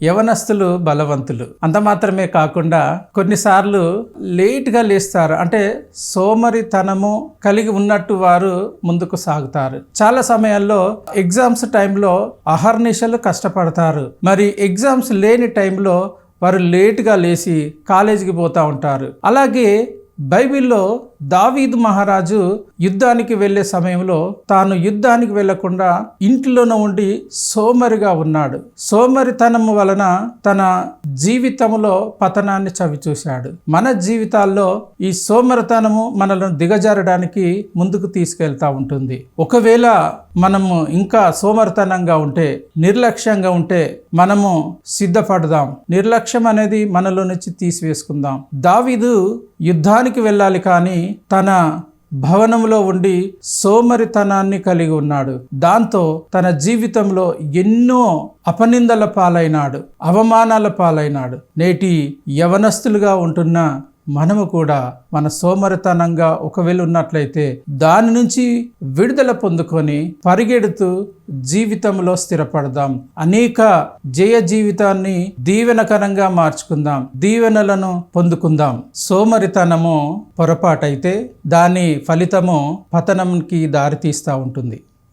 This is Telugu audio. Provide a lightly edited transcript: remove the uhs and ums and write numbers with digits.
యవనస్తులు బలవంతులు. అంత మాత్రమే కాకుండా కొన్నిసార్లు లేట్గా లేస్తారు. అంటే సోమరితనము కలిగి ఉన్నట్టు వారు ముందుకు సాగుతారు. చాలా సమయాల్లో ఎగ్జామ్స్ టైంలో అహర్నిశలు కష్టపడతారు. మరి ఎగ్జామ్స్ లేని టైంలో వారు లేటుగా లేచి కాలేజీకి పోతూ ఉంటారు. అలాగే బైబిల్లో దావీదు మహారాజు యుద్ధానికి వెళ్ళే సమయంలో తాను యుద్ధానికి వెళ్లకుండా ఇంట్లోనే ఉండి సోమరిగా ఉన్నాడు. సోమరితనము వలన తన జీవితంలో పతనాన్ని చవిచూశాడు. మన జీవితాల్లో ఈ సోమరితనము మనలను దిగజారడానికి ముందుకు తీసుకెళ్తా ఉంటుంది. ఒకవేళ మనము ఇంకా సోమరితనంగా ఉంటే, నిర్లక్ష్యంగా ఉంటే మనము సిద్ధపడదాం. నిర్లక్ష్యం అనేది మనలో నుంచి తీసివేసుకుందాం. దావీదు యుద్ధానికి వెళ్ళాలి, కానీ తన భవనంలో ఉండి సోమరితనాన్ని కలిగి ఉన్నాడు. దాంతో తన జీవితంలో ఎన్నో అపనిందల పాలైనాడు, అవమానాల పాలైనాడు. నేటి యవనస్తులుగా ఉంటున్న మనము కూడా మన సోమరితనంగా ఒకవేళ ఉన్నట్లయితే దాని నుంచి విడుదల పొందుకొని పరిగెడుతూ జీవితంలో స్థిరపడదాం. అనేక జయ జీవితాన్ని దీవెనకరంగా మార్చుకుందాం, దీవెనలను పొందుకుందాం. సోమరితనము పొరపాటైతే దాని ఫలితము పతనంకి దారితీస్తూ ఉంటుంది.